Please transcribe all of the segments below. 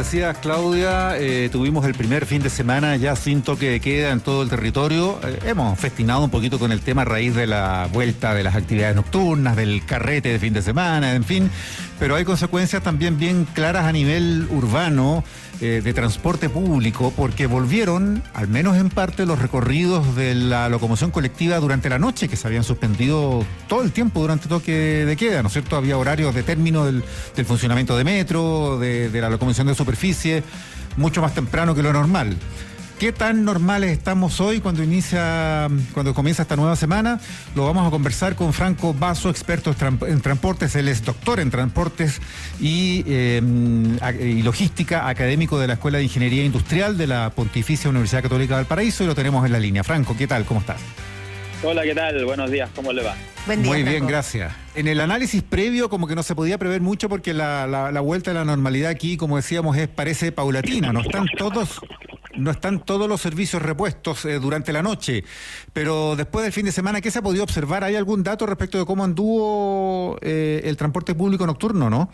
decías, Claudia, tuvimos el primer fin de semana ya sin toque de queda en todo el territorio. Hemos festinado un poquito con el tema a raíz de la vuelta de las actividades nocturnas, del carrete de fin de semana, en fin. Pero hay consecuencias también bien claras a nivel urbano, de transporte público, porque volvieron, al menos en parte, los recorridos de la locomoción colectiva durante la noche, que se habían suspendido todo el tiempo durante toque de queda, ¿no es cierto? Había horarios de término del funcionamiento de metro, de la locomoción de superficie, mucho más temprano que lo normal. ¿Qué tan normales estamos hoy cuando comienza esta nueva semana? Lo vamos a conversar con Franco Basso, experto en transportes. Él es doctor en transportes y logística, académico de la Escuela de Ingeniería Industrial de la Pontificia Universidad Católica de Valparaíso, y lo tenemos en la línea. Franco, ¿qué tal? ¿Cómo estás? Hola, ¿qué tal? Buenos días, ¿cómo le va? Buen día, muy Franco. bien, gracias. En el análisis previo, como que no se podía prever mucho porque la vuelta a la normalidad aquí, como decíamos, parece paulatina. No están todos los servicios repuestos durante la noche, pero después del fin de semana, ¿qué se ha podido observar? ¿Hay algún dato respecto de cómo anduvo el transporte público nocturno, no?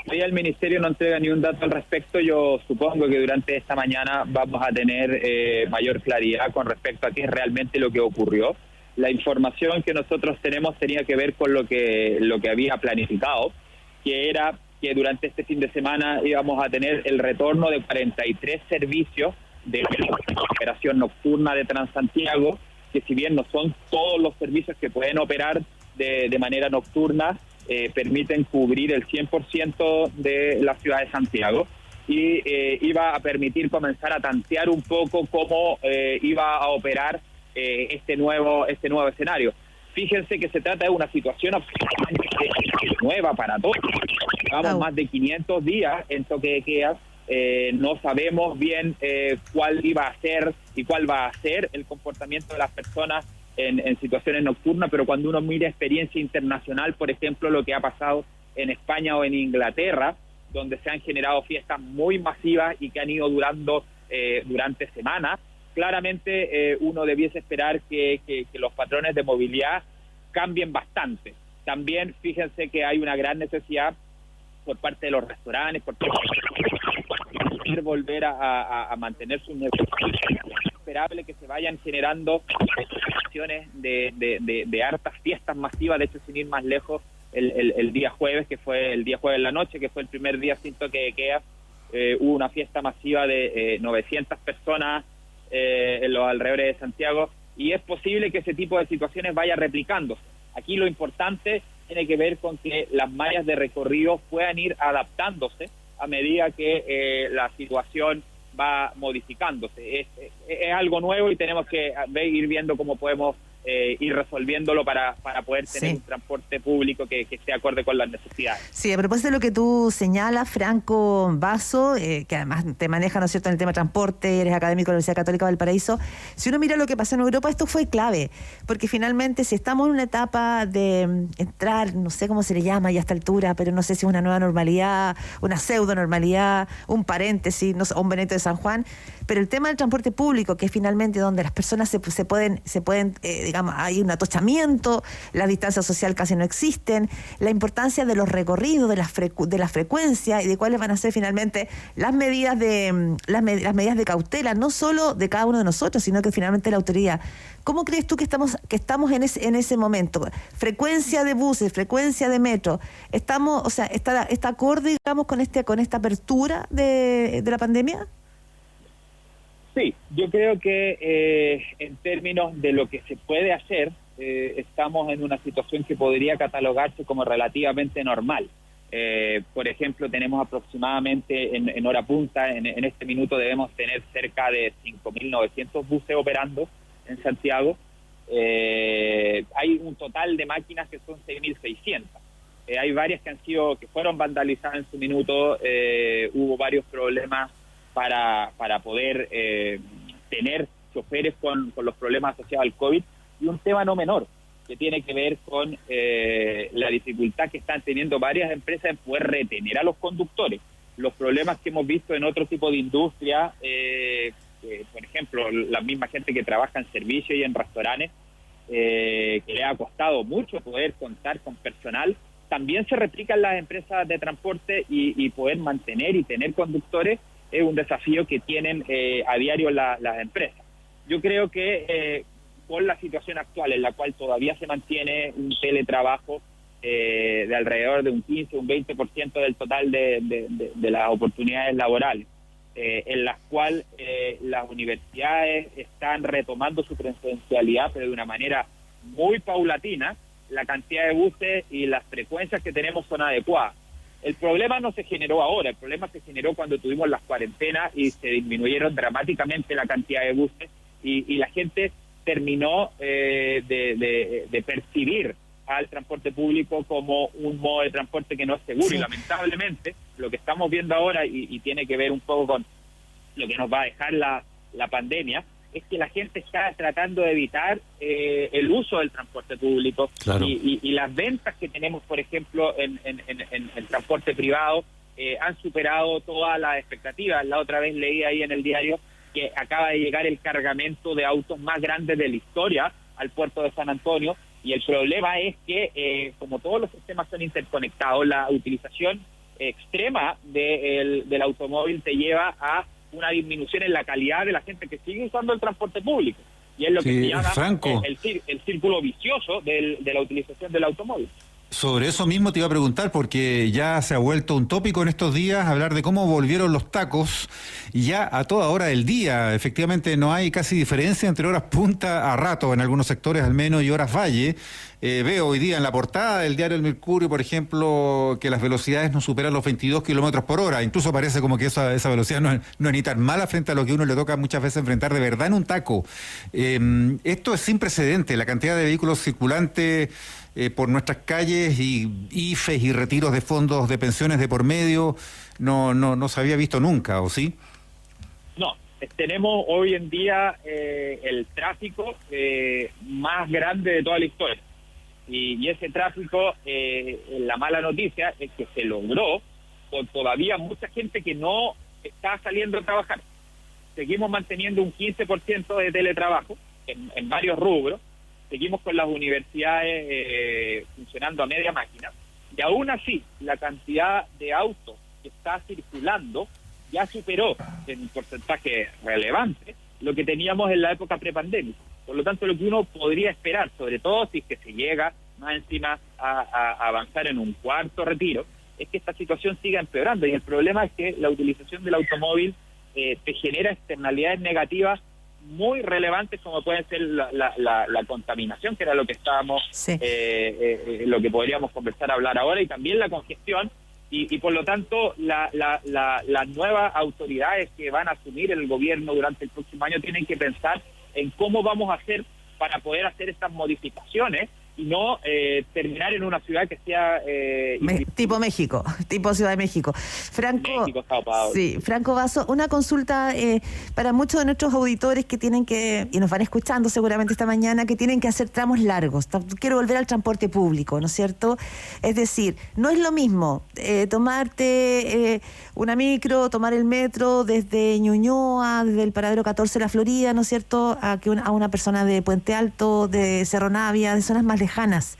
Todavía el Ministerio no entrega ni un dato al respecto. Yo supongo que durante esta mañana vamos a tener mayor claridad con respecto a qué es realmente lo que ocurrió. La información que nosotros tenemos tenía que ver con lo que había planificado, que era que durante este fin de semana íbamos a tener el retorno de 43 servicios de operación nocturna de Transantiago, que si bien no son todos los servicios que pueden operar de manera nocturna, permiten cubrir el 100% de la ciudad de Santiago, y iba a permitir comenzar a tantear un poco cómo iba a operar este nuevo escenario. Fíjense que se trata de una situación absolutamente nueva para todos. Llevamos más de 500 días en toque de queda. No sabemos bien cuál iba a ser y cuál va a ser el comportamiento de las personas en situaciones nocturnas, pero cuando uno mira experiencia internacional, por ejemplo, lo que ha pasado en España o en Inglaterra, donde se han generado fiestas muy masivas y que han ido durando durante semanas, claramente uno debiese esperar que los patrones de movilidad cambien bastante. También fíjense que hay una gran necesidad por parte de los restaurantes, por volver a mantener sus negocios. Es esperable que se vayan generando situaciones de hartas fiestas masivas. De hecho, sin ir más lejos, el día jueves, que fue el día jueves en la noche, que fue el primer día sin toque de queda, hubo una fiesta masiva de 900 personas en los alrededores de Santiago, y es posible que ese tipo de situaciones vaya replicando. Aquí lo importante tiene que ver con que las mallas de recorrido puedan ir adaptándose a medida que la situación va modificándose. Es algo nuevo y tenemos que ir viendo cómo podemos ir resolviéndolo para poder tener un transporte público que esté acorde con las necesidades. Sí, a propósito de lo que tú señalas, Franco Basso, que además te maneja, ¿no es cierto?, en el tema de transporte, eres académico de la Universidad Católica de Valparaíso. Si uno mira lo que pasó en Europa, esto fue clave, porque finalmente si estamos en una etapa de entrar, no sé cómo se le llama ya a esta altura, pero no sé si es una nueva normalidad, una pseudo normalidad, un paréntesis, no sé, un Benito de San Juan, pero el tema del transporte público, que es finalmente donde las personas se pueden digamos, hay un atochamiento, la distancia social casi no existen, la importancia de los recorridos, de la frecuencia y de cuáles van a ser finalmente las medidas de cautela, no solo de cada uno de nosotros, sino que finalmente la autoridad. ¿Cómo crees tú que estamos en ese momento? Frecuencia de buses, frecuencia de metro, estamos, o sea, está acorde, digamos, con esta apertura de la pandemia. Sí, yo creo que en términos de lo que se puede hacer, estamos en una situación que podría catalogarse como relativamente normal. Por ejemplo, tenemos aproximadamente en hora punta, en este minuto debemos tener cerca de 5.900 buses operando en Santiago. Hay un total de máquinas que son 6.600. Hay varias que fueron vandalizadas en su minuto. Hubo varios problemas para poder tener choferes con los problemas asociados al COVID, y un tema no menor, que tiene que ver con la dificultad que están teniendo varias empresas en poder retener a los conductores. Los problemas que hemos visto en otro tipo de industria, por ejemplo, la misma gente que trabaja en servicios y en restaurantes, que le ha costado mucho poder contar con personal, también se replican las empresas de transporte y poder mantener y tener conductores es un desafío que tienen a diario las empresas. Yo creo que con la situación actual en la cual todavía se mantiene un teletrabajo de alrededor de un 15, un 20% del total de las oportunidades laborales, en las cuales las universidades están retomando su presencialidad, pero de una manera muy paulatina, la cantidad de buses y las frecuencias que tenemos son adecuadas. El problema no se generó ahora, el problema se generó cuando tuvimos las cuarentenas y se disminuyeron dramáticamente la cantidad de buses y la gente terminó de percibir al transporte público como un modo de transporte que no es seguro. Sí. Y lamentablemente lo que estamos viendo ahora y tiene que ver un poco con lo que nos va a dejar la pandemia, es que la gente está tratando de evitar el uso del transporte público. Claro. Y las ventas que tenemos, por ejemplo, en transporte privado han superado todas las expectativas. La otra vez leí ahí en el diario que acaba de llegar el cargamento de autos más grandes de la historia al puerto de San Antonio, y el problema es que como todos los sistemas son interconectados, la utilización extrema del automóvil te lleva a una disminución en la calidad de la gente que sigue usando el transporte público, y es lo que se llama el círculo vicioso de la utilización del automóvil. Sobre eso mismo te iba a preguntar, porque ya se ha vuelto un tópico en estos días hablar de cómo volvieron los tacos, y ya a toda hora del día. Efectivamente no hay casi diferencia entre horas punta a rato, en algunos sectores al menos, y horas valle. Veo hoy día en la portada del diario El Mercurio, por ejemplo, que las velocidades no superan los 22 kilómetros por hora. Incluso parece como que esa velocidad no es ni tan mala frente a lo que uno le toca muchas veces enfrentar de verdad en un taco. Esto es sin precedente, la cantidad de vehículos circulantes por nuestras calles, y IFES y retiros de fondos de pensiones de por medio, no se había visto nunca, ¿o sí? No, tenemos hoy en día el tráfico más grande de toda la historia. Y ese tráfico, la mala noticia es que se logró con todavía mucha gente que no está saliendo a trabajar. Seguimos manteniendo un 15% de teletrabajo en varios rubros. Seguimos con las universidades funcionando a media máquina, y aún así la cantidad de autos que está circulando ya superó en un porcentaje relevante lo que teníamos en la época prepandémica. Por lo tanto, lo que uno podría esperar, sobre todo si es que se llega más encima a avanzar en un cuarto retiro, es que esta situación siga empeorando. Y el problema es que la utilización del automóvil te genera externalidades negativas muy relevantes, como puede ser la contaminación, que era lo que estábamos, sí, lo que podríamos hablar ahora, y también la congestión, y por lo tanto las nuevas autoridades que van a asumir el gobierno durante el próximo año tienen que pensar en cómo vamos a hacer para poder hacer estas modificaciones y no terminar en una ciudad que sea tipo México, tipo Ciudad de México. Franco Basso, una consulta para muchos de nuestros auditores que tienen que, y nos van escuchando seguramente esta mañana, que tienen que hacer tramos largos. Quiero volver al transporte público, ¿no es cierto? Es decir, no es lo mismo tomarte una micro, tomar el metro desde Ñuñoa, desde el paradero 14 de la Florida, ¿no es cierto?, a una persona de Puente Alto, de Cerro Navia, de zonas más lejanas.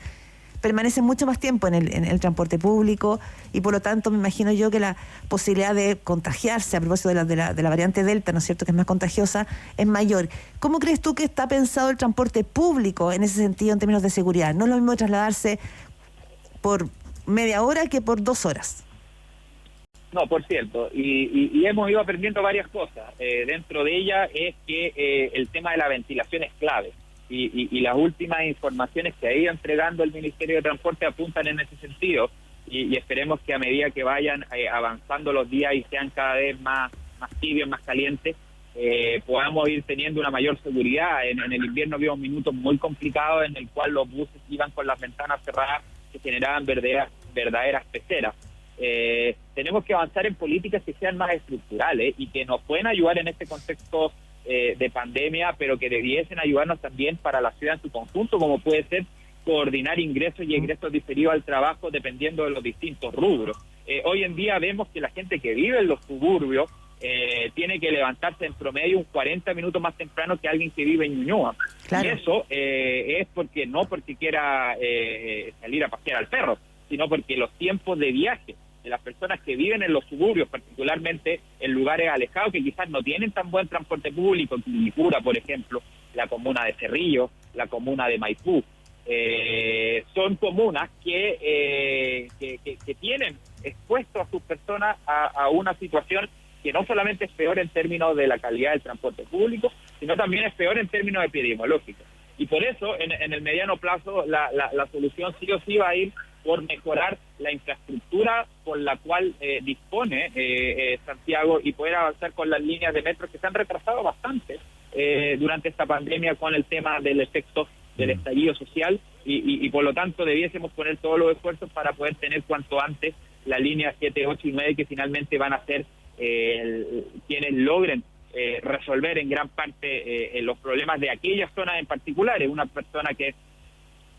Permanecen mucho más tiempo en el transporte público, y por lo tanto me imagino yo que la posibilidad de contagiarse, a propósito de la variante Delta, ¿no es cierto?, que es más contagiosa, es mayor. ¿Cómo crees tú que está pensado el transporte público en ese sentido, en términos de seguridad? No es lo mismo trasladarse por media hora que por 2 horas. No, por cierto, y hemos ido aprendiendo varias cosas. Dentro de ellas es que el tema de la ventilación es clave. Y las últimas informaciones que ha ido entregando el Ministerio de Transporte apuntan en ese sentido, y esperemos que a medida que vayan avanzando los días y sean cada vez más tibios, más calientes, podamos ir teniendo una mayor seguridad. En el invierno vimos minutos muy complicados en el cual los buses iban con las ventanas cerradas, que generaban verdaderas peceras. Tenemos que avanzar en políticas que sean más estructurales y que nos pueden ayudar en este contexto de pandemia, pero que debiesen ayudarnos también para la ciudad en su conjunto, como puede ser coordinar ingresos y egresos diferidos al trabajo dependiendo de los distintos rubros. Hoy en día vemos que la gente que vive en los suburbios tiene que levantarse en promedio un 40 minutos más temprano que alguien que vive en Ñuñoa. Claro. Y eso es no porque quiera salir a pasear al perro, sino porque los tiempos de viaje de las personas que viven en los suburbios, particularmente en lugares alejados que quizás no tienen tan buen transporte público, Quilicura, por ejemplo, la comuna de Cerrillo, la comuna de Maipú, son comunas que tienen expuesto a sus personas a una situación que no solamente es peor en términos de la calidad del transporte público, sino también es peor en términos epidemiológicos. Y por eso, en el mediano plazo, la solución sí o sí va a ir por mejorar la infraestructura con la cual dispone Santiago y poder avanzar con las líneas de metro que se han retrasado bastante durante esta pandemia con el tema del efecto del estallido social y por lo tanto debiésemos poner todos los esfuerzos para poder tener cuanto antes la línea 7, 8 y 9 que finalmente van a ser quienes logren resolver en gran parte los problemas de aquellas zonas en particular. Una persona que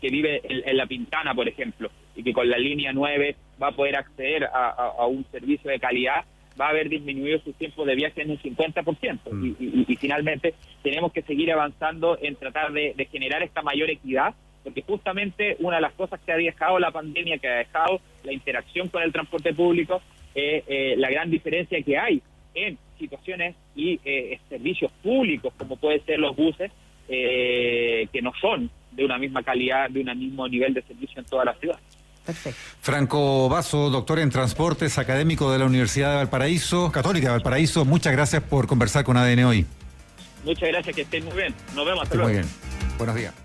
vive en La Pintana, por ejemplo, y que con la línea 9 va a poder acceder a un servicio de calidad, va a haber disminuido sus tiempos de viaje en un 50%. Y finalmente tenemos que seguir avanzando en tratar de generar esta mayor equidad, porque justamente una de las cosas que ha dejado la pandemia, que ha dejado la interacción con el transporte público, la gran diferencia que hay en situaciones y servicios públicos, como pueden ser los buses, que no son de una misma calidad, de un mismo nivel de servicio en toda la ciudad. Perfecto. Franco Basso, doctor en transportes, académico de la Universidad de Valparaíso, Católica de Valparaíso, muchas gracias por conversar con ADN hoy. Muchas gracias, que estén muy bien. Nos vemos, hasta Muy luego. bien. Buenos días.